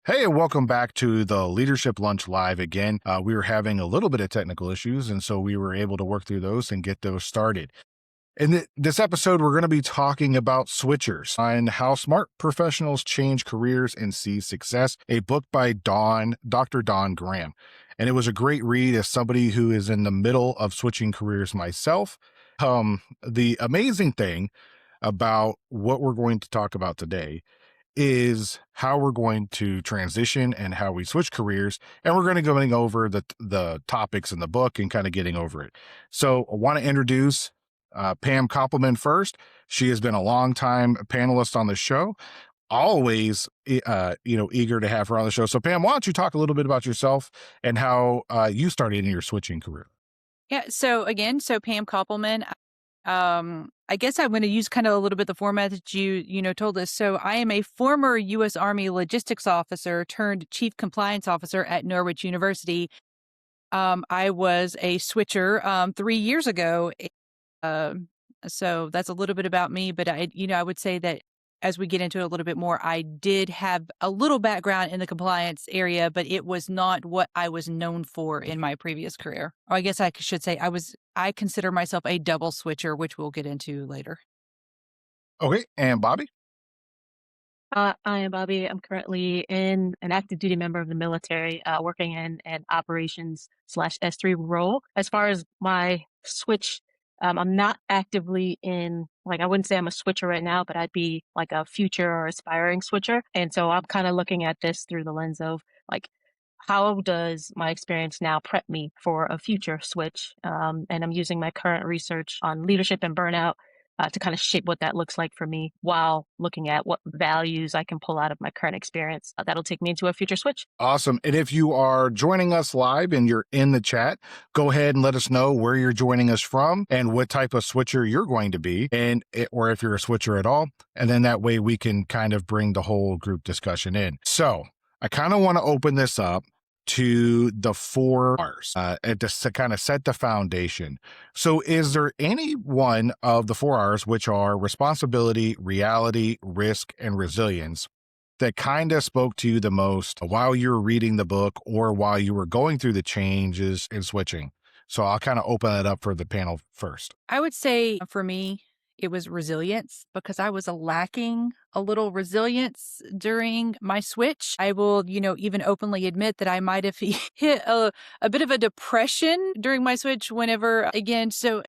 Hey, and welcome back to the Leadership Lunch Live again. We were having a little bit of technical issues, and so we were able to work through those and get those started. In this episode, we're going to be talking about switchers and how smart professionals change careers and see success, a book by Dr. Don Graham. And it was a great read as somebody who is in the middle of switching careers myself. The amazing thing about what we're going to talk about today is how we're going to transition and how we switch careers. And we're going to going over the topics in the book and kind of getting over it. So I want to introduce Pam Koppelman first. She has been a long time panelist on the show. Always, eager to have her on the show. So Pam, why don't you talk a little bit about yourself and how you started in your switching career? Yeah. So Pam Koppelman. I guess I'm going to use kind of a little bit the format that you told us. So I am a former U.S. Army logistics officer turned chief compliance officer at Norwich University. I was a switcher 3 years ago. So that's a little bit about me, but I would say that as we get into it a little bit more, I did have a little background in the compliance area, but it was not what I was known for in my previous career. Or I guess I should say I consider myself a double switcher, which we'll get into later. Okay, and Bobby. I am Bobby. I'm currently in an active duty member of the military, working in an operations slash S3 role. As far as my switch, I'm not actively in, like, I wouldn't say I'm a switcher right now, but I'd be like a future or aspiring switcher. And so I'm kind of looking at this through the lens of like, how does my experience now prep me for a future switch? And I'm using my current research on leadership and burnout to kind of shape what that looks like for me while looking at what values I can pull out of my current experience that'll take me into a future switch. Awesome. And if you are joining us live and you're in the chat, go ahead and let us know where you're joining us from and what type of switcher you're going to be, or if you're a switcher at all. And then that way we can kind of bring the whole group discussion in. So I kind of want to open this up to the 4 R's and to kind of set the foundation. So is there any one of the 4 R's, which are responsibility, reality, risk, and resilience, that kind of spoke to you the most while you were reading the book or while you were going through the changes and switching? So I'll kind of open it up for the panel first. I would say for me, it was resilience because I was lacking a little resilience during my switch. I will, even openly admit that I might have hit a bit of a depression during my switch whenever, again, so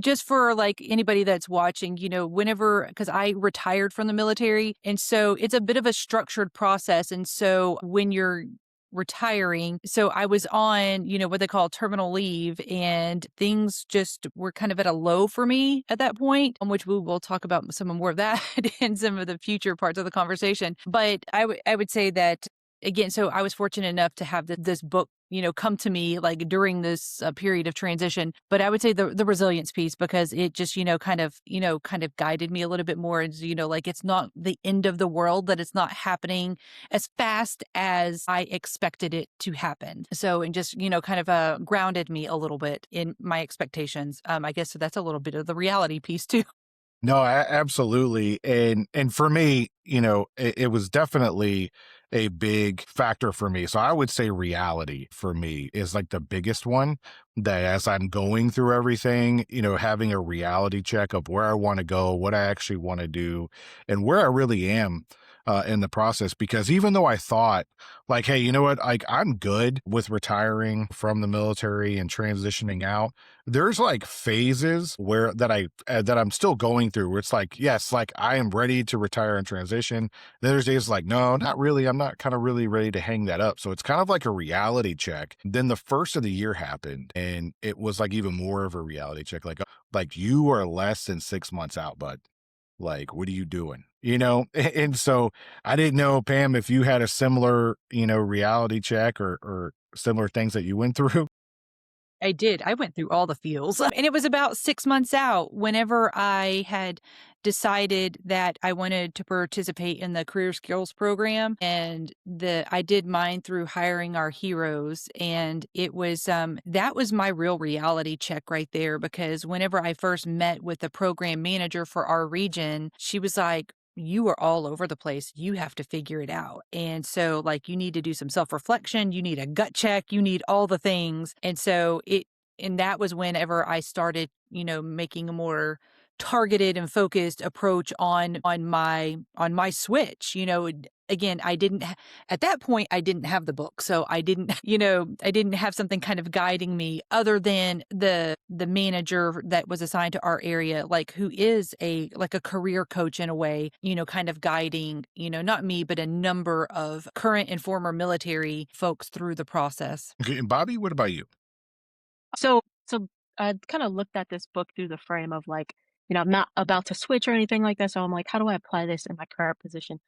just for like anybody that's watching, whenever, because I retired from the military. And so it's a bit of a structured process. And so when you're retiring, so I was on, what they call terminal leave, and things just were kind of at a low for me at that point, on which we will talk about some more of that in some of the future parts of the conversation. But I would say that again, so I was fortunate enough to have this book, come to me like during this period of transition. But I would say the resilience piece, because it just, kind of guided me a little bit more. And, like it's not the end of the world, that it's not happening as fast as I expected it to happen. So, and just, kind of grounded me a little bit in my expectations. I guess so that's a little bit of the reality piece too. No, absolutely. And for me, it was definitely a big factor for me. So I would say reality for me is like the biggest one, that as I'm going through everything, having a reality check of where I want to go, what I actually want to do, and where I really am in the process. Because even though I thought like, hey, you know what, like I'm good with retiring from the military and transitioning out, there's like phases where that I'm still going through where it's like, yes, like I am ready to retire and transition. There's days like, no, not really. I'm not kind of really ready to hang that up. So it's kind of like a reality check. Then the first of the year happened and it was like even more of a reality check. Like you are less than 6 months out, bud. Like, what are you doing? And so I didn't know, Pam, if you had a similar, reality check or similar things that you went through. I did. I went through all the feels. And it was about 6 months out whenever I had decided that I wanted to participate in the career skills program. And I did mine through hiring our heroes. And it was that was my real reality check right there, because whenever I first met with the program manager for our region, she was like, you are all over the place. You have to figure it out. And so, like, you need to do some self reflection. You need a gut check. You need all the things. And that was whenever I started, making a more targeted and focused approach on my switch. Again, at that point I didn't have the book. So I didn't, I didn't have something kind of guiding me other than the manager that was assigned to our area, like who is a career coach in a way, kind of guiding, not me, but a number of current and former military folks through the process. Okay, and Bobby, what about you? So I kind of looked at this book through the frame of like, I'm not about to switch or anything like that. So I'm like, how do I apply this in my current position?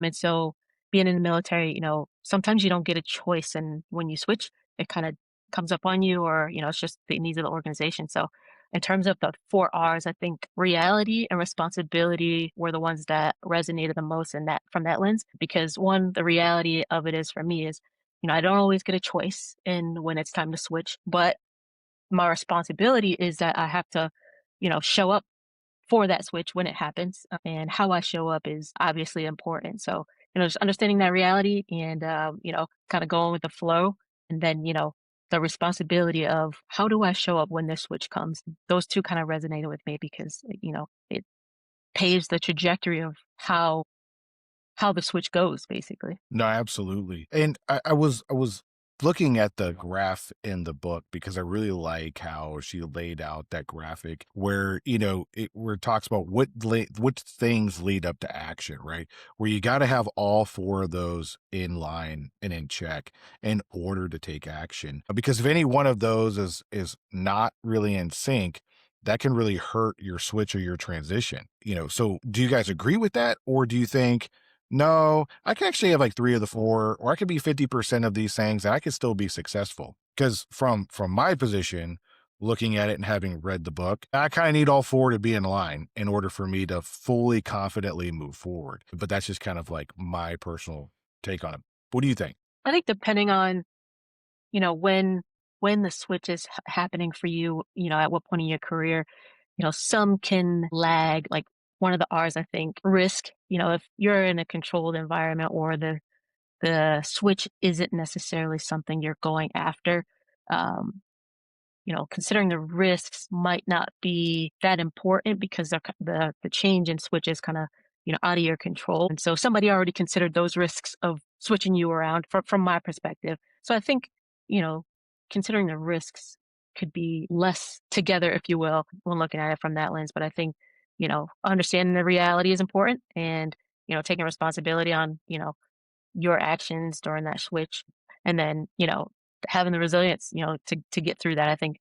And so being in the military, sometimes you don't get a choice. And when you switch, it kind of comes up on you or, it's just the needs of the organization. So in terms of the 4 R's, I think reality and responsibility were the ones that resonated the most in that from that lens. Because one, the reality of it is for me is, I don't always get a choice in when it's time to switch, but my responsibility is that I have to, show up for that switch when it happens. And how I show up is obviously important. So, just understanding that reality and, kind of going with the flow. And then, the responsibility of how do I show up when this switch comes? Those two kind of resonated with me because, it paves the trajectory of how the switch goes, basically. No, absolutely. And I was looking at the graph in the book because I really like how she laid out that graphic where, where it talks about which things lead up to action, right? Where you got to have all four of those in line and in check in order to take action. Because if any one of those is not really in sync, that can really hurt your switch or your transition. So do you guys agree with that? Or do you think no, I can actually have like 3 of the 4, or I could be 50% of these things, and I could still be successful. Because from my position, looking at it and having read the book, I kinda need all 4 to be in line in order for me to fully confidently move forward. But that's just kind of like my personal take on it. What do you think? I think depending on, when the switch is happening for you, at what point in your career, some can lag. Like one of the R's, I think, risk. If you're in a controlled environment or the switch isn't necessarily something you're going after, um, considering the risks might not be that important because the change in switch is kind of, out of your control. And so somebody already considered those risks of switching you around from my perspective. So I think, you know, considering the risks could be less together, if you will, when looking at it from that lens. But I think, understanding the reality is important and, taking responsibility on, your actions during that switch. And then, having the resilience, to get through that. I think,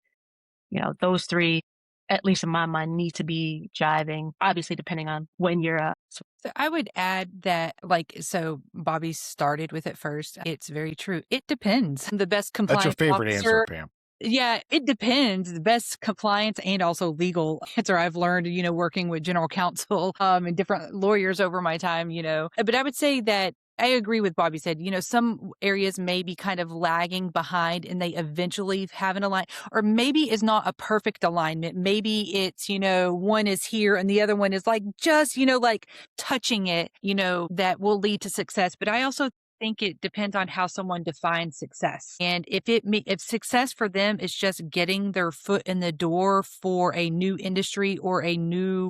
those three, at least in my mind, need to be jiving, obviously, depending on when you're So I would add that, so Bobby started with it first. It's very true. It depends. The best That's your compliance favorite answer, officer. Pam. Yeah, it depends. The best compliance and also legal answer I've learned, working with general counsel, and different lawyers over my time, But I would say that I agree with Bobby said, some areas may be kind of lagging behind and they eventually have an align, or maybe it's not a perfect alignment. Maybe it's, one is here and the other one is like just, like touching it, that will lead to success. But I also think it depends on how someone defines success. And if success for them is just getting their foot in the door for a new industry or a new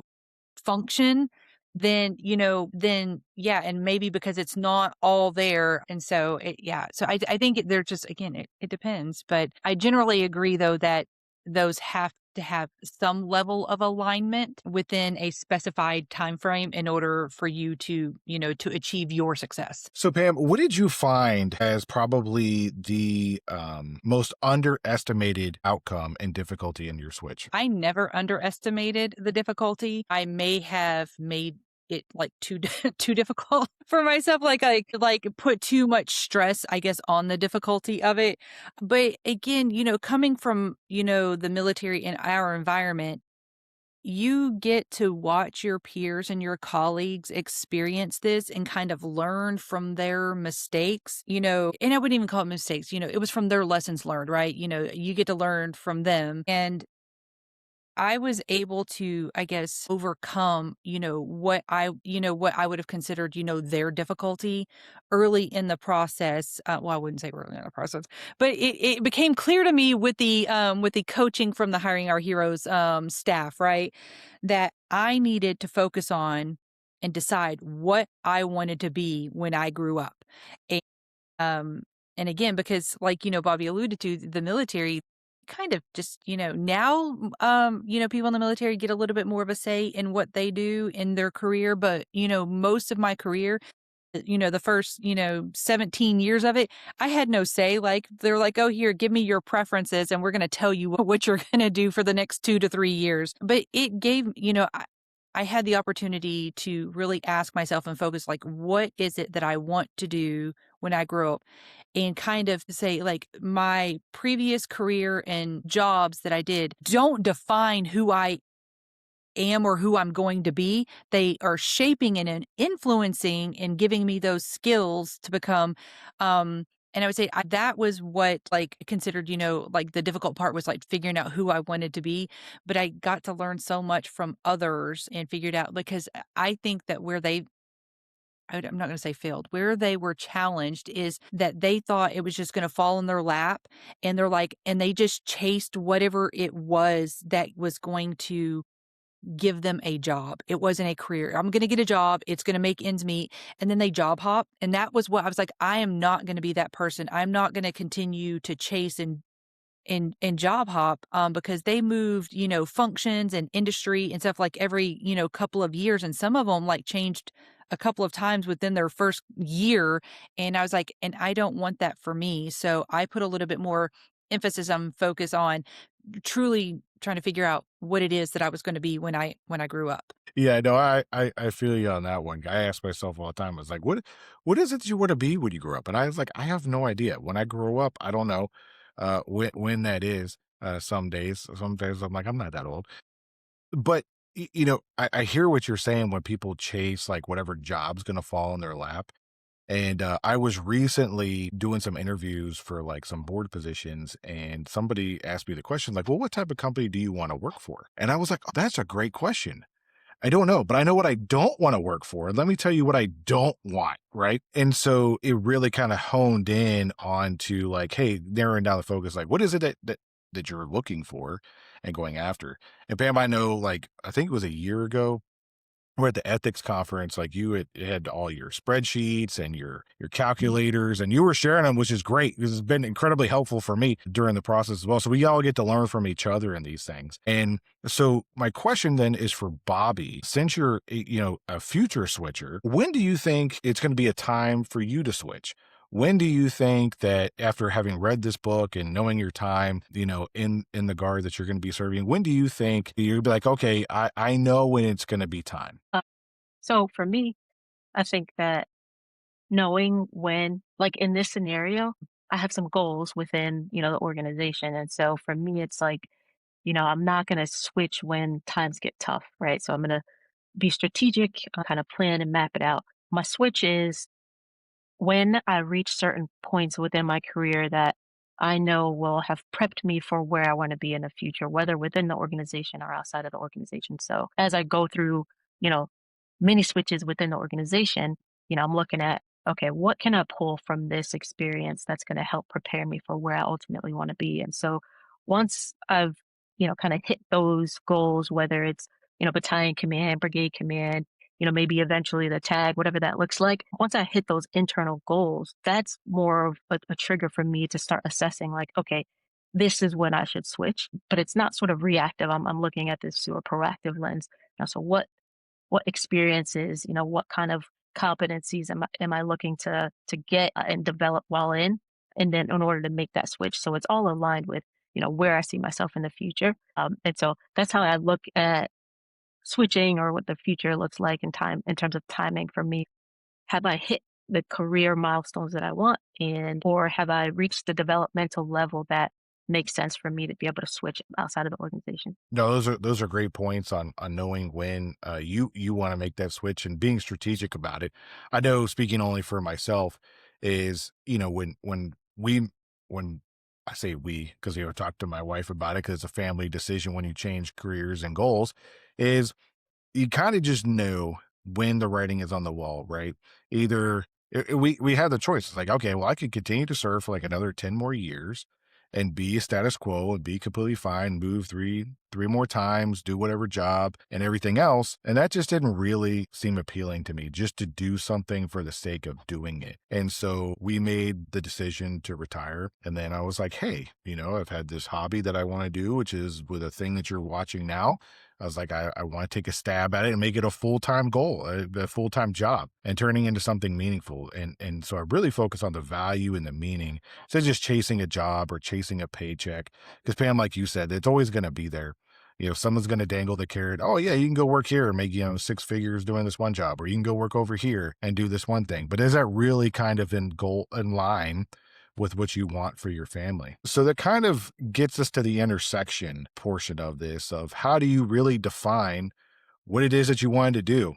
function, then yeah, and maybe because it's not all there. And so yeah. So I think they're just again, it depends. But I generally agree though that those have to have some level of alignment within a specified time frame in order for you to, to achieve your success. So, Pam, what did you find as probably the most underestimated outcome and difficulty in your switch? I never underestimated the difficulty. I may have made it like too too difficult for myself, like put too much stress, I guess, on the difficulty of it. But again, coming from, the military in our environment, you get to watch your peers and your colleagues experience this and kind of learn from their mistakes, and I wouldn't even call it mistakes, it was from their lessons learned, right? You get to learn from them. And I was able to, I guess, overcome, what I would have considered, their difficulty early in the process. Well, I wouldn't say early in the process, but it became clear to me with the coaching from the Hiring Our Heroes staff, right, that I needed to focus on and decide what I wanted to be when I grew up. Um, and again, because like, Bobby alluded to, the military kind of just, now, people in the military get a little bit more of a say in what they do in their career. But, most of my career, the first, 17 years of it, I had no say. Like, they're like, oh, here, give me your preferences and we're going to tell you what you're going to do for the next 2 to 3 years. But it gave, I had the opportunity to really ask myself and focus, like, what is it that I want to do when I grow up? And kind of say, like, my previous career and jobs that I did don't define who I am or who I'm going to be. They are shaping and influencing and giving me those skills to become. And I would say that was what, like, considered, like the difficult part was like figuring out who I wanted to be. But I got to learn so much from others and figured out because I think that I'm not going to say failed, where they were challenged is that they thought it was just going to fall in their lap. And they're like, and they just chased whatever it was that was going to give them a job. It wasn't a career. I'm going to get a job. It's going to make ends meet. And then they job hop. And that was what I was like, I am not going to be that person. I'm not going to continue to chase and job hop, because they moved, functions and industry and stuff like every, couple of years. And some of them like changed a couple of times within their first year. And I was like, and I don't want that for me. So I put a little bit more emphasis on focus on truly trying to figure out what it is that I was going to be when I grew up. Yeah, no, I feel you on that one. I ask myself all the time, I was like, what is it you want to be when you grow up? And I was like, I have no idea. When I grow up, I don't know when that is. Some days I'm like, I'm not that old. But I hear what you're saying when people chase like whatever job's gonna fall in their lap. And I was recently doing some interviews for like some board positions, and somebody asked me the question, like, well, what type of company do you want to work for? And I was like, oh, that's a great question. I don't know, but I know what I don't want to work for. Let me tell you what I don't want, right? And so it really kind of honed in onto like, hey, narrowing down the focus, like, what is it that you're looking for and going after? And Pam, I know, like, I think it was a year ago, we're at the ethics conference, like you had all your spreadsheets and your calculators, and you were sharing them, which is great. This has been incredibly helpful for me during the process as well. So we all get to learn from each other in these things. And so my question then is for Bobby, since you're a future switcher, when do you think it's going to be a time for you to switch? When do you think that after having read this book and knowing your time, in the guard that you're going to be serving, when do you think you'll be like, okay, I know when it's going to be time? Uh, so for me, I think that knowing when, like in this scenario, I have some goals within, the organization. And so for me, it's like, I'm not going to switch when times get tough, right? So I'm going to be strategic, kind of plan and map it out. My switch is when I reach certain points within my career that I know will have prepped me for where I want to be in the future, whether within the organization or outside of the organization. So as I go through, you know, many switches within the organization, I'm looking at, okay, what can I pull from this experience that's going to help prepare me for where I ultimately want to be? And so once I've, kind of hit those goals, whether it's, battalion command, brigade command, maybe eventually the tag, whatever that looks like. Once I hit those internal goals, that's more of a trigger for me to start assessing, like, okay, this is when I should switch. But it's not sort of reactive. I'm looking at this through a proactive lens. So what experiences, what kind of competencies am I looking to get and develop while in, and then in order to make that switch, so it's all aligned with where I see myself in the future. And so that's how I look at switching or what the future looks like in time in terms of timing for me. Have I hit the career milestones that I want, and or have I reached the developmental level that makes sense for me to be able to switch outside of the organization? No, those are great points on knowing when you want to make that switch and being strategic about it. I know, speaking only for myself, is when I say we because talked to my wife about it because it's a family decision when you change careers and goals. Is you kind of just know when the writing is on the wall, right? Either we had the choice. It's like, okay, well, I could continue to serve for like another 10 more years and be a status quo and be completely fine, move three more times, do whatever job and everything else. And that just didn't really seem appealing to me, just to do something for the sake of doing it. And so we made the decision to retire. And then I was like, hey, I've had this hobby that I want to do, which is with a thing that you're watching now. I was like, I want to take a stab at it and make it a full-time goal, a full-time job and turning into something meaningful. And so I really focus on the value and the meaning instead of just chasing a job or chasing a paycheck. Because Pam, like you said, it's always going to be there. Someone's going to dangle the carrot. Oh yeah, you can go work here and make, six figures doing this one job, or you can go work over here and do this one thing. But is that really kind of in line with what you want for your family? So that kind of gets us to the intersection portion of this of how do you really define what it is that you wanted to do?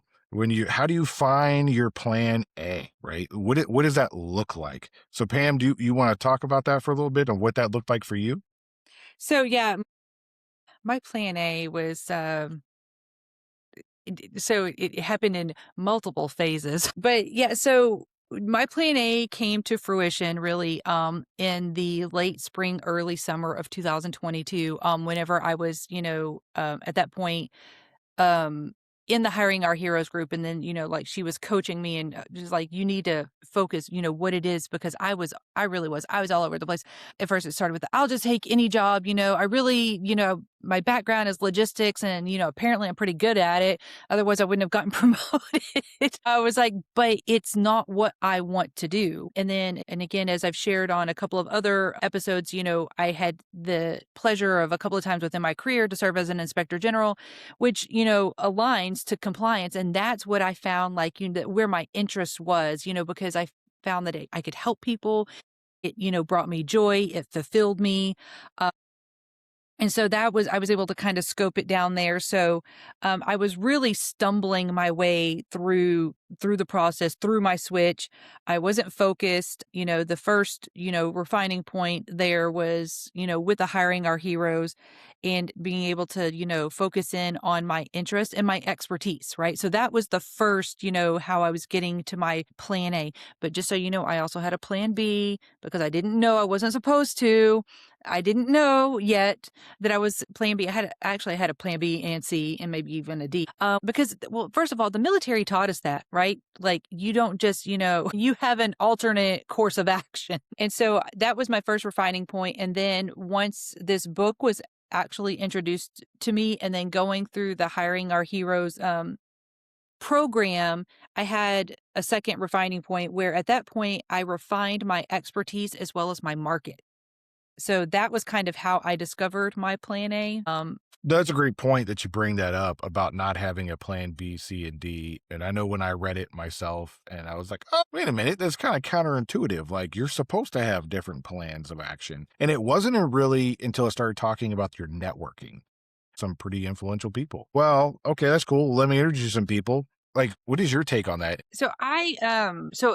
How do you find your plan A, right? What does that look like? So Pam, do you want to talk about that for a little bit and what that looked like for you? So yeah, my plan A was it happened in multiple phases. But yeah, so my plan A came to fruition really in the late spring, early summer of 2022. Whenever I was, at that point um in the hiring our heroes group, and then like she was coaching me and just like, you need to focus, what it is, because I was all over the place. At first it started with I'll just take any job, I really, my background is logistics, and apparently I'm pretty good at it, otherwise I wouldn't have gotten promoted. I was like, but it's not what I want to do. And again, as I've shared on a couple of other episodes, I had the pleasure of a couple of times within my career to serve as an inspector general, which, aligns to compliance. And that's what I found, like, where my interest was, because I found that I could help people. It, brought me joy. It fulfilled me. And so I was able to kind of scope it down there. So I was really stumbling my way through the process, through my switch. I wasn't focused. The first, refining point there was, with the hiring our heroes and being able to, focus in on my interest and my expertise, right? So that was the first, how I was getting to my plan A. But just so you know, I also had a plan B because I didn't know I wasn't supposed to. I didn't know yet that I was plan B. I had a plan B and C and maybe even a D. Because, well, first of all, the military taught us that, right? Like, you don't just, you have an alternate course of action. And so that was my first refining point. And then once this book was actually introduced to me, and then going through the hiring our heroes program, I had a second refining point where at that point I refined my expertise as well as my market. So that was kind of how I discovered my plan A. That's a great point that you bring that up about not having a plan B, C, and D. And I know when I read it myself and I was like, oh, wait a minute, that's kind of counterintuitive. Like, you're supposed to have different plans of action. And it wasn't really until I started talking about your networking, some pretty influential people. Well, okay, that's cool. Let me introduce you to some people. Like, what is your take on that? So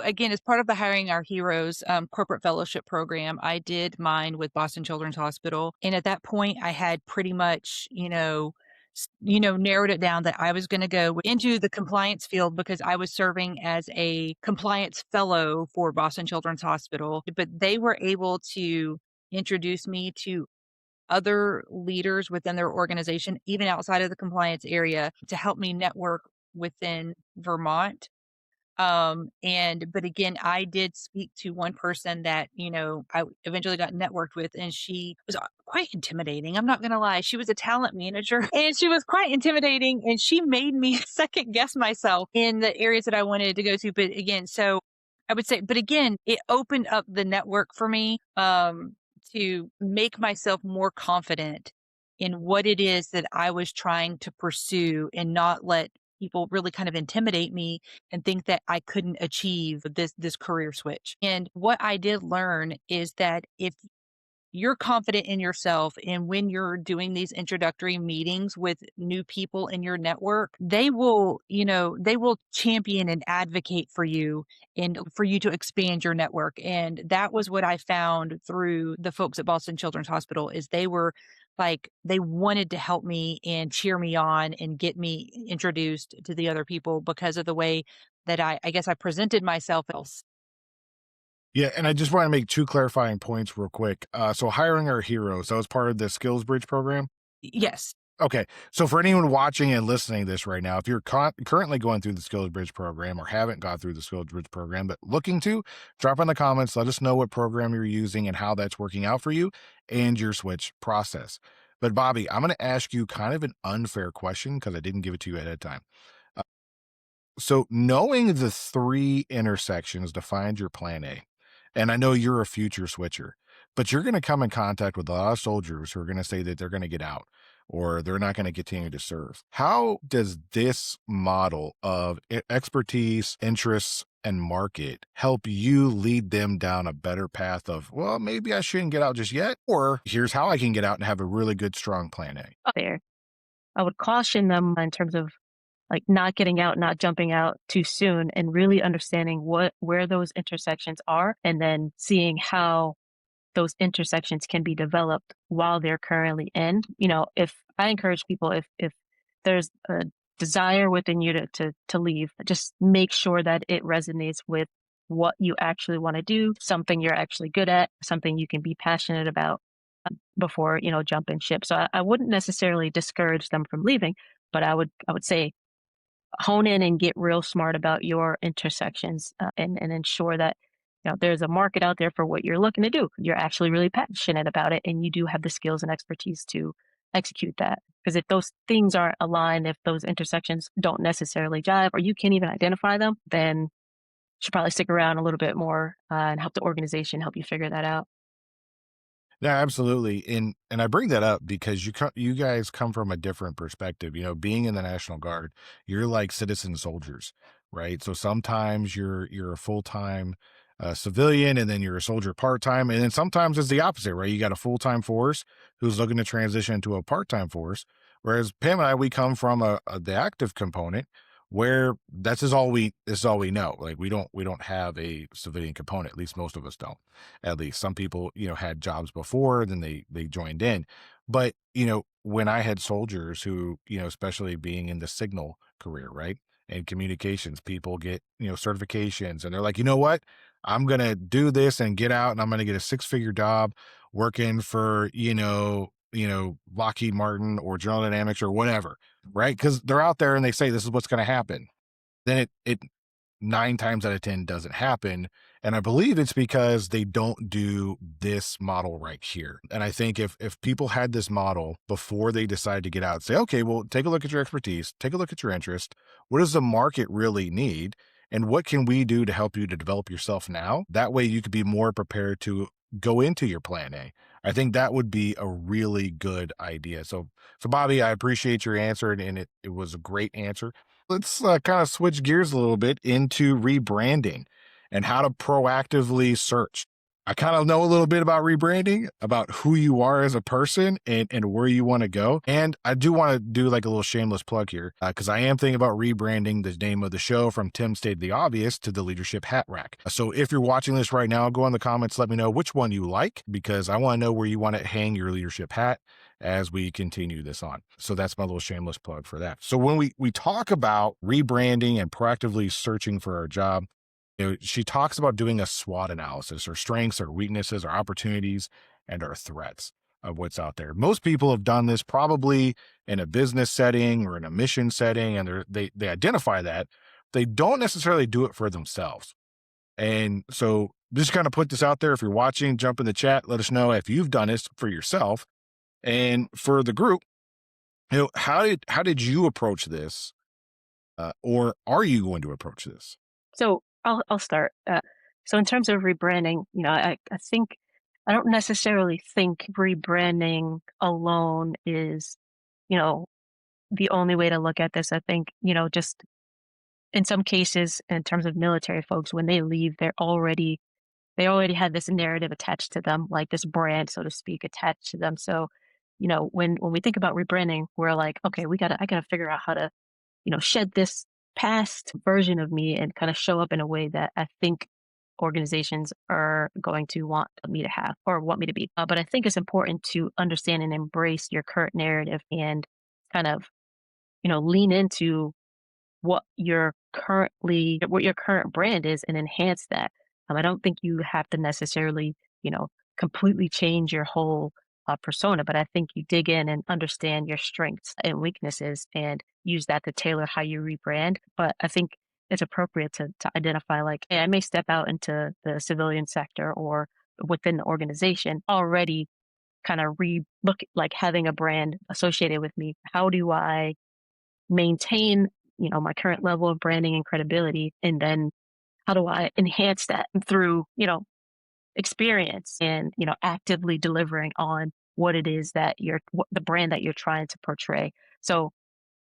again, as part of the Hiring Our Heroes corporate fellowship program, I did mine with Boston Children's Hospital. And at that point I had pretty much, narrowed it down that I was going to go into the compliance field because I was serving as a compliance fellow for Boston Children's Hospital. But they were able to introduce me to other leaders within their organization, even outside of the compliance area, to help me network within Vermont. But again, I did speak to one person that, I eventually got networked with, and she was quite intimidating. I'm not going to lie. She was a talent manager and she was quite intimidating, and she made me second guess myself in the areas that I wanted to go to. But again, so I would say, but again, it opened up the network for me, to make myself more confident in what it is that I was trying to pursue and not let people really kind of intimidate me and think that I couldn't achieve this career switch. And what I did learn is that if you're confident in yourself, and when you're doing these introductory meetings with new people in your network, they will, they will champion and advocate for you and for you to expand your network. And that was what I found through the folks at Boston Children's Hospital is they were like they wanted to help me and cheer me on and get me introduced to the other people because of the way that I guess I presented myself else. Yeah, and I just want to make two clarifying points real quick. So hiring our heroes, that was part of the Skills Bridge program. Yes. Okay, so for anyone watching and listening to this right now, if you're currently going through the Skills Bridge program or haven't gone through the Skills Bridge program but looking to, drop in the comments. Let us know what program you're using and how that's working out for you and your switch process. But Bobby, I'm going to ask you kind of an unfair question because I didn't give it to you ahead of time. Uh, so knowing the three intersections defined your plan A, and I know you're a future switcher, but you're going to come in contact with a lot of soldiers who are going to say that they're going to get out or they're not going to continue to serve. How does this model of expertise, interests, and market help you lead them down a better path of, well, maybe I shouldn't get out just yet, or here's how I can get out and have a really good, strong plan A? There. I would caution them in terms of like not getting out, not jumping out too soon, and really understanding where those intersections are, and then seeing how those intersections can be developed while they're currently in. If I encourage people, if there's a desire within you to leave, just make sure that it resonates with what you actually want to do, something you're actually good at, something you can be passionate about before, jumping ship. So I wouldn't necessarily discourage them from leaving, but I would say hone in and get real smart about your intersections, and ensure that there's a market out there for what you're looking to do. You're actually really passionate about it, and you do have the skills and expertise to execute that. Because if those things aren't aligned, if those intersections don't necessarily jive, or you can't even identify them, then you should probably stick around a little bit more, and help the organization help you figure that out. Yeah, absolutely. And I bring that up because you guys come from a different perspective. Being in the National Guard, you're like citizen soldiers, right? So sometimes you're a full-time civilian and then you're a soldier part-time, and then sometimes it's the opposite, right? You got a full-time force who's looking to transition to a part-time force. Whereas Pam and I, we come from the active component where this is all we know. Like we don't have a civilian component, at least most of us don't. At least some people, had jobs before, then they joined in. But, when I had soldiers who, especially being in the signal career, right? And communications, people get, certifications and they're like, you know what? I'm going to do this and get out and I'm going to get a six-figure job working for, Lockheed Martin or General Dynamics or whatever, right? Because they're out there and they say this is what's going to happen. Then it 9 times out of 10 doesn't happen. And I believe it's because they don't do this model right here. And I think if people had this model before they decide to get out, say, okay, well, take a look at your expertise, take a look at your interest. What does the market really need? And what can we do to help you to develop yourself now? That way you could be more prepared to go into your plan A. I think that would be a really good idea. So Bobby, I appreciate your answer and it was a great answer. Let's kind of switch gears a little bit into rebranding and how to proactively search. I kind of know a little bit about rebranding, about who you are as a person and where you want to go. And I do want to do like a little shameless plug here because I am thinking about rebranding the name of the show from Tim Stated the Obvious to the Leadership Hat Rack. So if you're watching this right now, go in the comments, let me know which one you like because I want to know where you want to hang your leadership hat as we continue this on. So that's my little shameless plug for that. So when we talk about rebranding and proactively searching for our job, she talks about doing a SWOT analysis, our strengths, our weaknesses, our opportunities, and our threats of what's out there. Most people have done this probably in a business setting or in a mission setting, and they identify that. They don't necessarily do it for themselves. And so just kind of put this out there. If you're watching, jump in the chat. Let us know if you've done this for yourself. And for the group, how did you approach this, or are you going to approach this? So I'll start. So in terms of rebranding, I think I don't necessarily think rebranding alone is, you know, the only way to look at this. I think, just in some cases, in terms of military folks, when they leave, they're already they already had this narrative attached to them, like this brand, so to speak, attached to them. So, when we think about rebranding, we're like, okay, I gotta figure out how to, shed this past version of me and kind of show up in a way that I think organizations are going to want me to have or want me to be. But I think it's important to understand and embrace your current narrative and kind of, lean into what your current brand is and enhance that. I don't think you have to necessarily, you know, completely change your whole persona, but I think you dig in and understand your strengths and weaknesses and use that to tailor how you rebrand. But I think it's appropriate to identify like, hey, I may step out into the civilian sector or within the organization already kind of look like having a brand associated with me. How do I maintain, my current level of branding and credibility? And then how do I enhance that through, experience and, actively delivering on what it is that the brand that you're trying to portray. So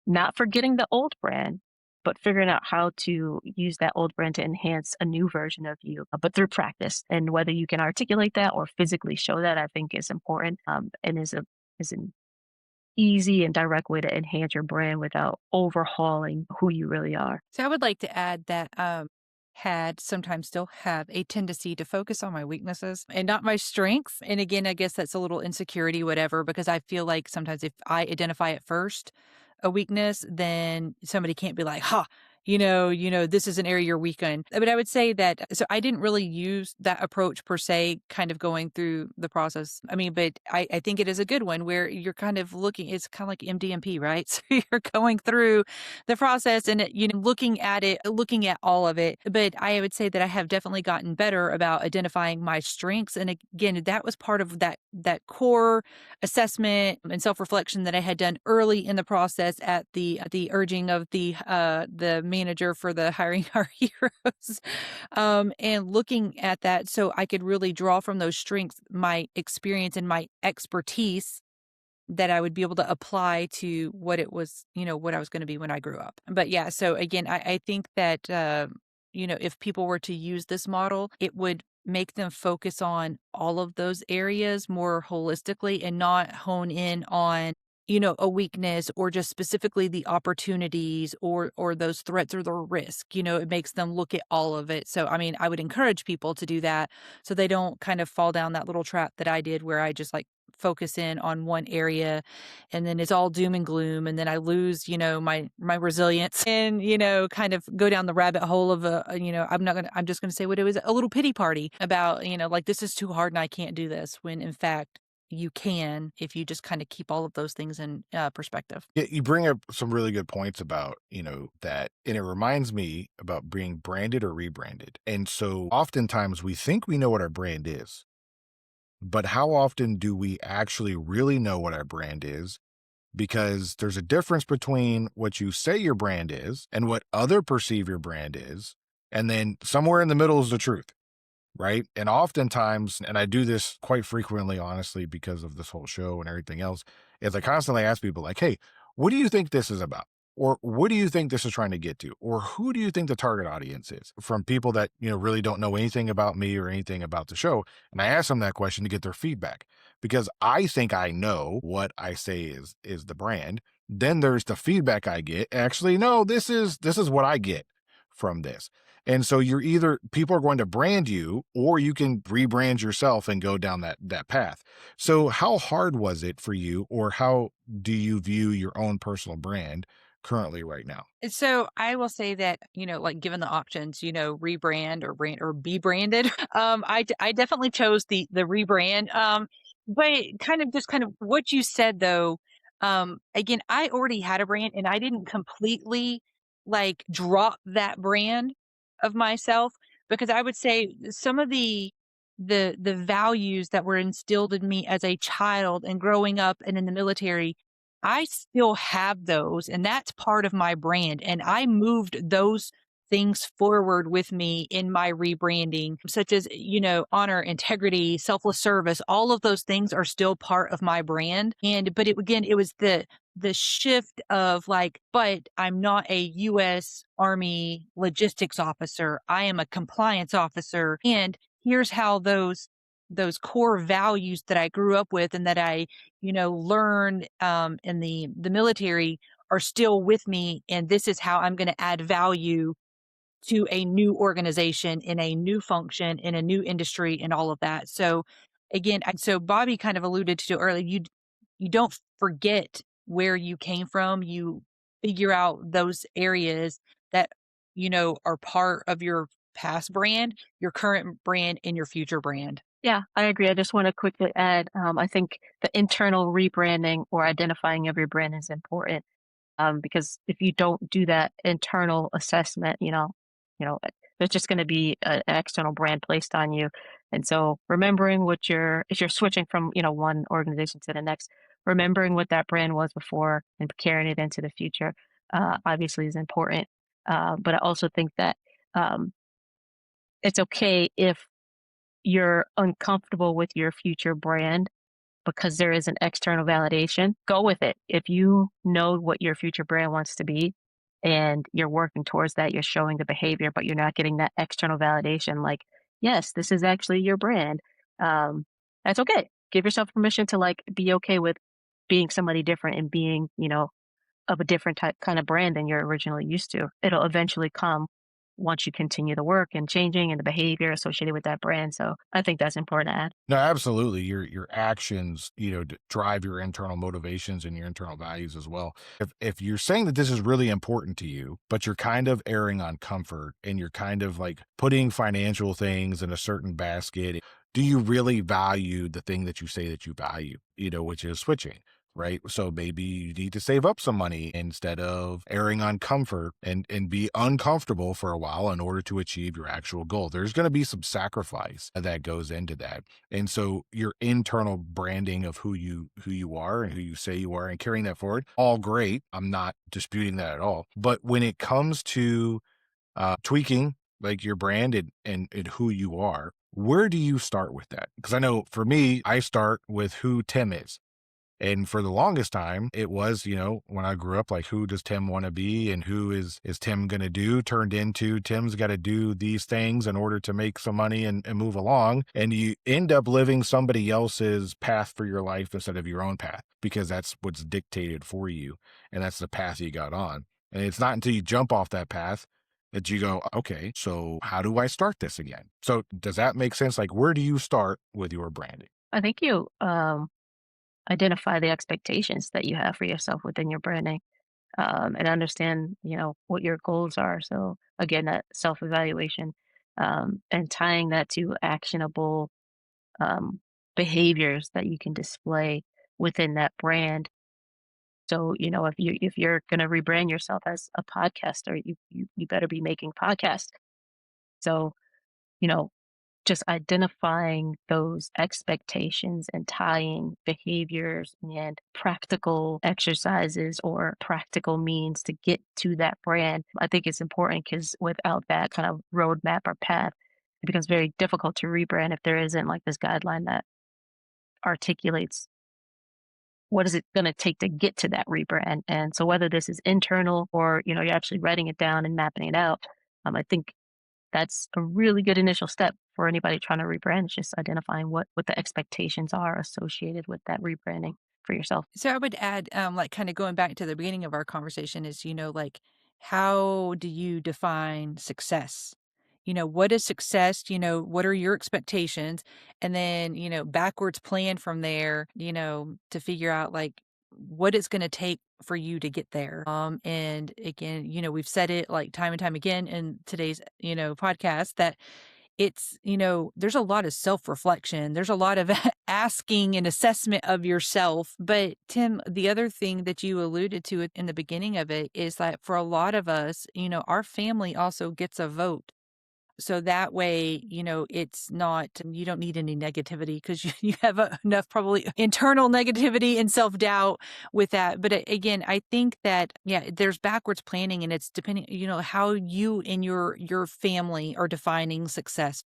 not forgetting the old brand, but figuring out how to use that old brand to enhance a new version of you, but through practice. And whether you can articulate that or physically show that, I think is important, and is an easy and direct way to enhance your brand without overhauling who you really are. So I would like to add that had sometimes still have a tendency to focus on my weaknesses and not my strengths. And again, I guess that's a little insecurity, whatever, because I feel like sometimes if I identify it first, a weakness, then somebody can't be like, ha, this is an area you're weak in. But I would say that so I didn't really use that approach per se, kind of going through the process. I mean, but I think it is a good one where you're kind of looking, it's kind of like MDMP, right? So you're going through the process and looking at it, looking at all of it. But I would say that I have definitely gotten better about identifying my strengths. And again, that was part of that core assessment and self-reflection that I had done early in the process at the urging of the manager for the hiring our heroes. And looking at that so I could really draw from those strengths my experience and my expertise that I would be able to apply to what it was, what I was going to be when I grew up. But yeah, so again, I think that, if people were to use this model, it would make them focus on all of those areas more holistically and not hone in on a weakness or just specifically the opportunities or those threats or the risk. It makes them look at all of it. So I mean, I would encourage people to do that so they don't kind of fall down that little trap that I did where I just like focus in on one area and then it's all doom and gloom and then I lose, my resilience and, kind of go down the rabbit hole of I'm just going to say what it was, a little pity party about, like this is too hard and I can't do this when in fact you can if you just kind of keep all of those things in perspective. Yeah, you bring up some really good points about, that, and it reminds me about being branded or rebranded. And so oftentimes we think we know what our brand is, but how often do we actually really know what our brand is? Because there's a difference between what you say your brand is and what other perceive your brand is. And then somewhere in the middle is the truth. Right. And oftentimes, and I do this quite frequently, honestly, because of this whole show and everything else, is I constantly ask people, like, hey, what do you think this is about? Or what do you think this is trying to get to? Or who do you think the target audience is? From people that, really don't know anything about me or anything about the show. And I ask them that question to get their feedback because I think I know what I say is the brand. Then there's the feedback I get. Actually, no, this is what I get from this. And so you're either people are going to brand you or you can rebrand yourself and go down that path. So how hard was it for you or how do you view your own personal brand currently right now? And so I will say that, like given the options, rebrand or brand or be branded, I definitely chose the rebrand. But kind of what you said though, again, I already had a brand and I didn't completely like drop that brand of myself because I would say some of the values that were instilled in me as a child and growing up and in the military, I still have those, and that's part of my brand. And I moved those things forward with me in my rebranding, such as, honor, integrity, selfless service. All of those things are still part of my brand. But it was the shift of like, but I'm not a US Army logistics officer. I am a compliance officer. And here's how those core values that I grew up with and that I, learned in the military are still with me, and this is how I'm going to add value to a new organization, in a new function, in a new industry, and all of that. So again, so Bobby kind of alluded to earlier, you don't forget where you came from. You figure out those areas that are part of your past brand, your current brand, and your future brand. Yeah, I agree. I just want to quickly add, I think the internal rebranding or identifying of your brand is important. Because if you don't do that internal assessment, there's just going to be an external brand placed on you. And so remembering if you're switching from, one organization to the next, remembering what that brand was before and carrying it into the future, obviously is important. But I also think that um, it's okay if you're uncomfortable with your future brand because there is an external validation, go with it. If you know what your future brand wants to be and you're working towards that, you're showing the behavior, but you're not getting that external validation, like, yes, this is actually your brand. Um, that's okay. Give yourself permission to like be okay with being somebody different and being, of a different type kind of brand than you're originally used to. It'll eventually come once you continue the work and changing and the behavior associated with that brand. So I think that's important to add. No, absolutely. Your actions, drive your internal motivations and your internal values as well. If you're saying that this is really important to you, but you're kind of erring on comfort and you're kind of like putting financial things in a certain basket, do you really value the thing that you say that you value, which is switching? Right. So maybe you need to save up some money instead of erring on comfort and be uncomfortable for a while in order to achieve your actual goal. There's going to be some sacrifice that goes into that. And so your internal branding of who you are and who you say you are and carrying that forward, all great. I'm not disputing that at all. But when it comes to tweaking like your brand and who you are, where do you start with that? Because I know for me, I start with who Tim is. And for the longest time, it was, when I grew up, like, who does Tim want to be and who is Tim going to do, turned into Tim's got to do these things in order to make some money and move along. And you end up living somebody else's path for your life instead of your own path because that's what's dictated for you. And that's the path you got on. And it's not until you jump off that path that you go, okay, so how do I start this again? So does that make sense? Like, where do you start with your branding? I think you identify the expectations that you have for yourself within your branding, and understand, what your goals are. So again, that self-evaluation, and tying that to actionable um, behaviors that you can display within that brand. So, if you're going to rebrand yourself as a podcaster, you better be making podcasts. So, you know, just identifying those expectations and tying behaviors and practical exercises or practical means to get to that brand. I think it's important because without that kind of roadmap or path, it becomes very difficult to rebrand if there isn't like this guideline that articulates what is it going to take to get to that rebrand. And so whether this is internal or, you're actually writing it down and mapping it out, I think that's a really good initial step for anybody trying to rebrand. Is just identifying what the expectations are associated with that rebranding for yourself. So I would add, like kind of going back to the beginning of our conversation is, like, how do you define success? What is success? What are your expectations? And then, backwards plan from there, to figure out like what it's going to take for you to get there. And again, we've said it like time and time again in today's, podcast that it's, there's a lot of self-reflection. There's a lot of asking and assessment of yourself. But Tim, the other thing that you alluded to in the beginning of it is that for a lot of us, our family also gets a vote. So that way, it's not, you don't need any negativity because you have enough probably internal negativity and self-doubt with that. But again, I think that, yeah, there's backwards planning and it's depending, how you and your family are defining success.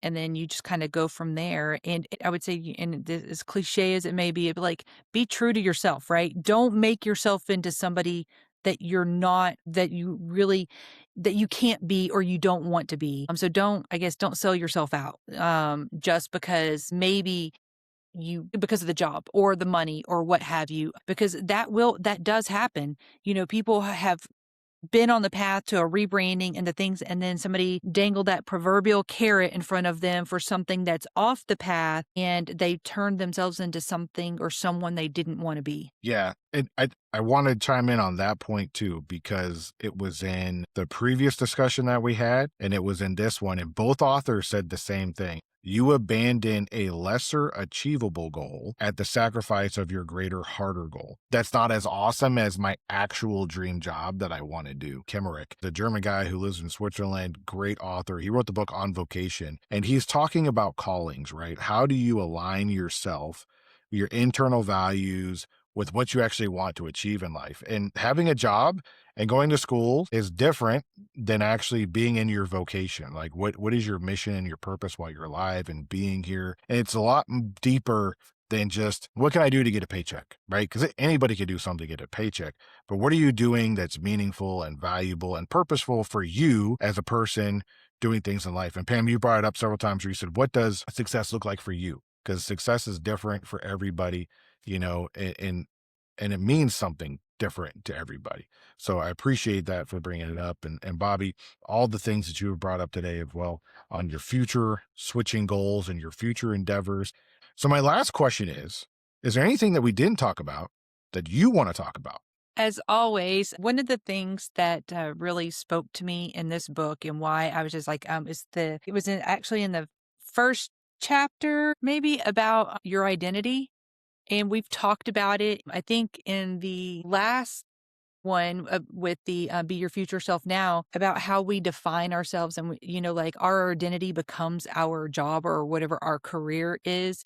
And then you just kind of go from there. And I would say, and this, as cliche as it may be, like, be true to yourself, right? Don't make yourself into somebody that you're not, that you really that you can't be or you don't want to be. So don't, I guess, don't sell yourself out just because maybe because of the job or the money or what have you, because that does happen. People have been on the path to a rebranding and the things, and then somebody dangled that proverbial carrot in front of them for something that's off the path, and they turned themselves into something or someone they didn't want to be. Yeah, and I want to chime in on that point too, because it was in the previous discussion that we had, and it was in this one, and both authors said the same thing. You abandon a lesser achievable goal at the sacrifice of your greater, harder goal. That's not as awesome as my actual dream job that I want to do. Kemmerich, the German guy who lives in Switzerland, great author. He wrote the book On Vocation, and he's talking about callings, right? How do you align yourself, your internal values, with what you actually want to achieve in life? And having a job and going to school is different than actually being in your vocation. Like what is your mission and your purpose while you're alive and being here? And it's a lot deeper than just what can I do to get a paycheck, right? Because anybody could do something to get a paycheck. But what are you doing that's meaningful and valuable and purposeful for you as a person doing things in life? And Pam, you brought it up several times where you said, what does success look like for you? Because success is different for everybody, and it means something different to everybody. So I appreciate that for bringing it up. And Bobby, all the things that you have brought up today as well on your future switching goals and your future endeavors. So my last question is there anything that we didn't talk about that you want to talk about? As always, one of the things that really spoke to me in this book and why I was just like, it was actually in the first chapter, maybe about your identity. And we've talked about it, I think, in the last one with the Be Your Future Self Now, about how we define ourselves and, like our identity becomes our job or whatever our career is.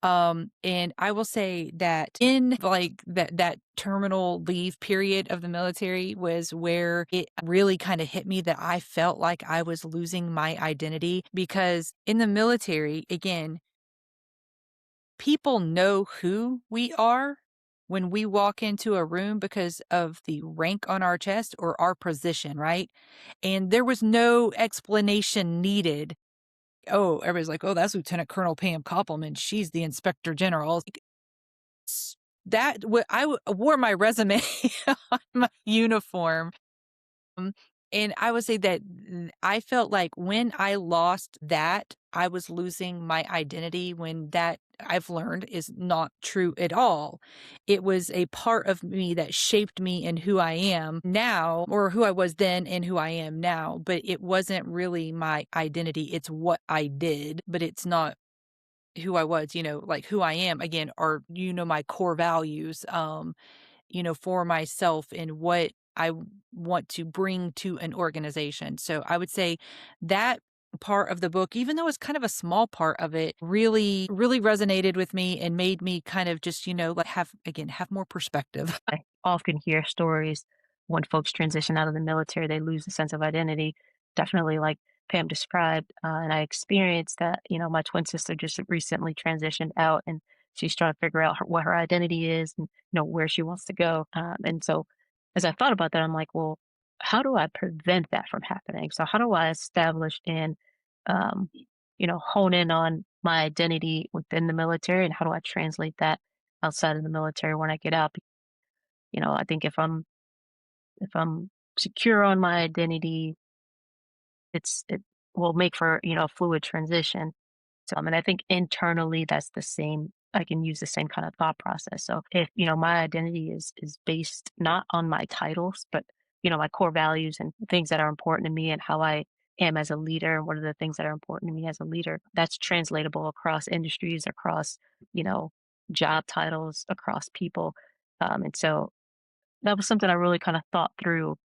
And I will say that in like that terminal leave period of the military was where it really kind of hit me that I felt like I was losing my identity, because in the military, again, people know who we are when we walk into a room because of the rank on our chest or our position, right? And there was no explanation needed. Oh, everybody's like, oh, that's Lieutenant Colonel Pam Koppelman. She's the Inspector General. Wore my resume on my uniform. Um, and I would say that I felt like when I lost that, I was losing my identity, when that I've learned is not true at all. It was a part of me that shaped me and who I am now, or who I was then and who I am now. But it wasn't really my identity. It's what I did, but it's not who I was, like who I am again, or, my core values. For myself and what want to bring to an organization. So I would say that part of the book, even though it's kind of a small part of it, really, really resonated with me and made me kind of just, like have more perspective. I often hear stories when folks transition out of the military, they lose a sense of identity. Definitely, like Pam described, and I experienced that. My twin sister just recently transitioned out, and she's trying to figure out what her identity is and where she wants to go. And so, as I thought about that, I'm like, well, how do I prevent that from happening? So, how do I establish and um, hone in on my identity within the military, and how do I translate that outside of the military when I get out? I think if I'm secure on my identity, it will make for, a fluid transition. So, I mean, I think internally that's the same. I can use the same kind of thought process. So if, my identity is based not on my titles, but, my core values and things that are important to me and how I am as a leader and what are the things that are important to me as a leader, that's translatable across industries, across, you know, job titles, across people. And so that was something I really kind of thought through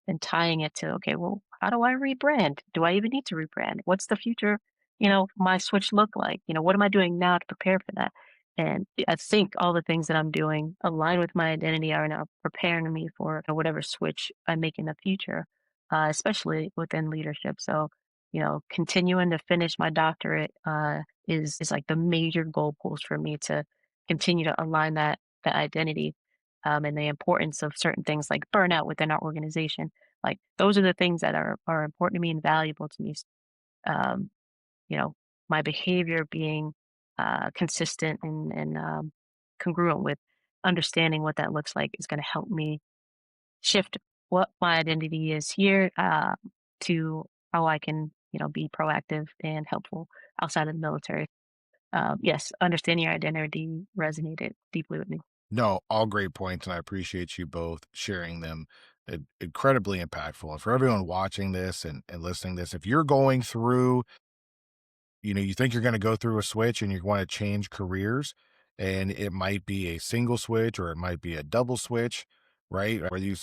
and tying it to, okay, well, how do I rebrand? Do I even need to rebrand? What's the future, my switch look like? What am I doing now to prepare for that? And I think all the things that I'm doing align with my identity are now preparing me for whatever switch I make in the future, especially within leadership. So, continuing to finish my doctorate is like the major goalpost for me to continue to align that identity and the importance of certain things like burnout within our organization. Like those are the things that are important to me and valuable to me. Um, you know, my behavior being consistent and congruent with understanding what that looks like is going to help me shift what my identity is here to how I can, be proactive and helpful outside of the military. Yes, understanding your identity resonated deeply with me. No, all great points, and I appreciate you both sharing them. Incredibly impactful. And for everyone watching this and listening to this, if you're going through, you think you're going to go through a switch and you want to change careers, and it might be a single switch or it might be a double switch, right? Whether you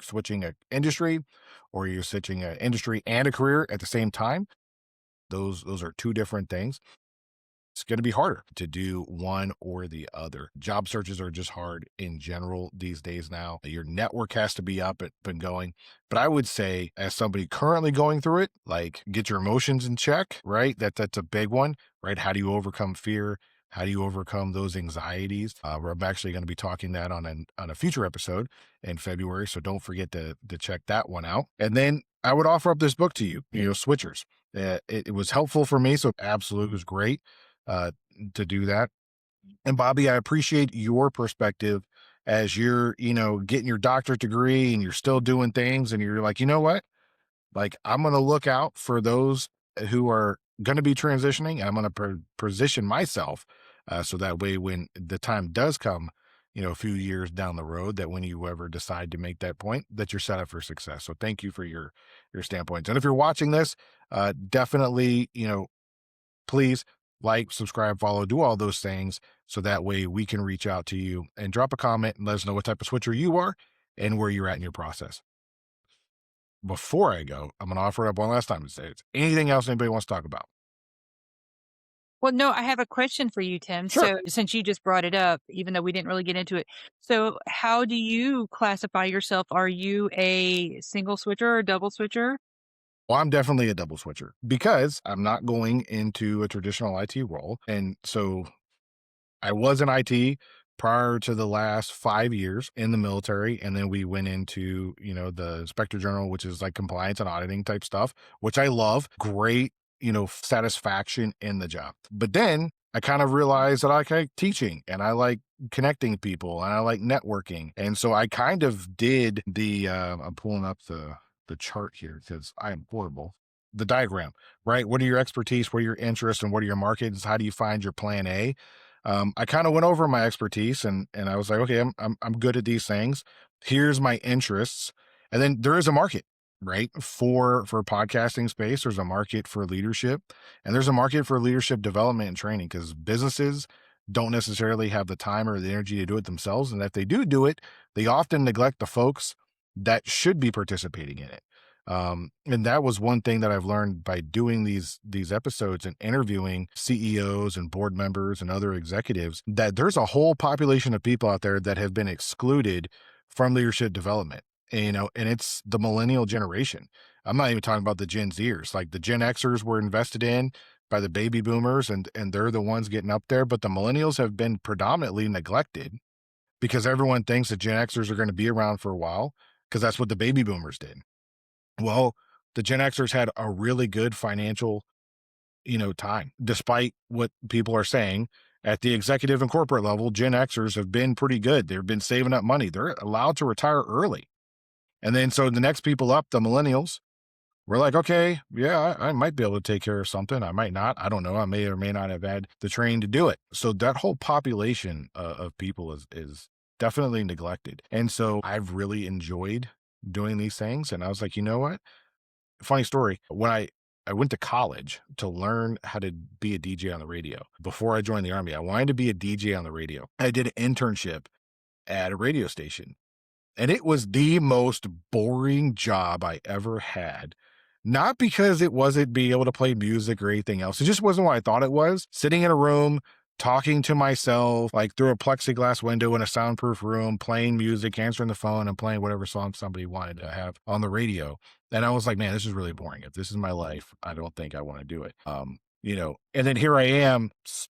switching an industry or you're switching an industry and a career at the same time, those are two different things. It's going to be harder to do one or the other. Job searches are just hard in general these days now. Your network has to be up and going. But I would say, as somebody currently going through it, like get your emotions in check, right? That's a big one, right? How do you overcome fear? How do you overcome those anxieties? I'm actually going to be talking that on a future episode in February, so don't forget to check that one out. And then I would offer up this book to you, Switchers. It was helpful for me, so absolutely was great uh, to do that. And Bobby, I appreciate your perspective as you're, getting your doctorate degree and you're still doing things and you're like, you know what? Like, I'm going to look out for those who are going to be transitioning. I'm going to position myself so that way when the time does come, a few years down the road, that when you ever decide to make that point, that you're set up for success. So thank you for your standpoints. And if you're watching this, definitely, please like, subscribe, follow, do all those things so that way we can reach out to you and drop a comment and let us know what type of switcher you are and where you're at in your process. Before I go, I'm going to offer it up one last time and say, it's anything else anybody wants to talk about? Well, no, I have a question for you, Tim. Sure. So, since you just brought it up, even though we didn't really get into it, so how do you classify yourself? Are you a single switcher or double switcher? Well, I'm definitely a double switcher because I'm not going into a traditional IT role. And so I was in IT prior to the last 5 years in the military. And then we went into, the inspector general, which is like compliance and auditing type stuff, which I love. Great, satisfaction in the job. But then I kind of realized that I like teaching and I like connecting people and I like networking. And so I kind of did I'm pulling up the chart here because I am horrible. The diagram, right? What are your expertise? What are your interests? And what are your markets? How do you find your plan A? I kind of went over my expertise and I was like, okay, I'm good at these things. Here's my interests, and then there is a market, right? For podcasting space, there's a market for leadership, and there's a market for leadership development and training because businesses don't necessarily have the time or the energy to do it themselves, and if they do it, they often neglect the folks that should be participating in it. And that was one thing that I've learned by doing these episodes and interviewing CEOs and board members and other executives, that there's a whole population of people out there that have been excluded from leadership development. And it's the millennial generation. I'm not even talking about the Gen Zers. Like the Gen Xers were invested in by the baby boomers and they're the ones getting up there, but the millennials have been predominantly neglected because everyone thinks that Gen Xers are going to be around for a while because that's what the baby boomers did. Well, the Gen Xers had a really good financial, time, despite what people are saying at the executive and corporate level. Gen Xers have been pretty good. They've been saving up money. They're allowed to retire early. And then so the next people up, the millennials, we're like, okay, yeah, I might be able to take care of something. I might not. I don't know. I may or may not have had the training to do it. So that whole population of people is definitely neglected. And so I've really enjoyed doing these things. And I was like, you know what? Funny story. When I went to college to learn how to be a DJ on the radio before I joined the Army, I wanted to be a DJ on the radio. I did an internship at a radio station. And it was the most boring job I ever had. Not because it wasn't being able to play music or anything else. It just wasn't what I thought it was. Sitting in a room, talking to myself, like through a plexiglass window in a soundproof room, playing music, answering the phone, and playing whatever song somebody wanted to have on the radio. And I was like, man, this is really boring. If this is my life, I don't think I want to do it. And then here I am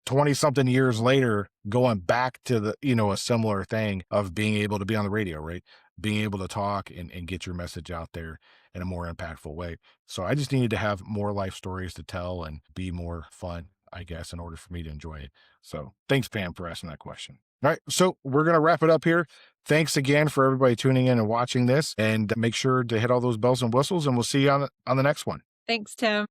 20 something years later, going back to a similar thing of being able to be on the radio, right? being able to talk and get your message out there in a more impactful way. So I just needed to have more life stories to tell and be more fun, I guess, in order for me to enjoy it. So thanks, Pam, for asking that question. All right. So we're going to wrap it up here. Thanks again for everybody tuning in and watching this, and make sure to hit all those bells and whistles, and we'll see you on the next one. Thanks, Tim.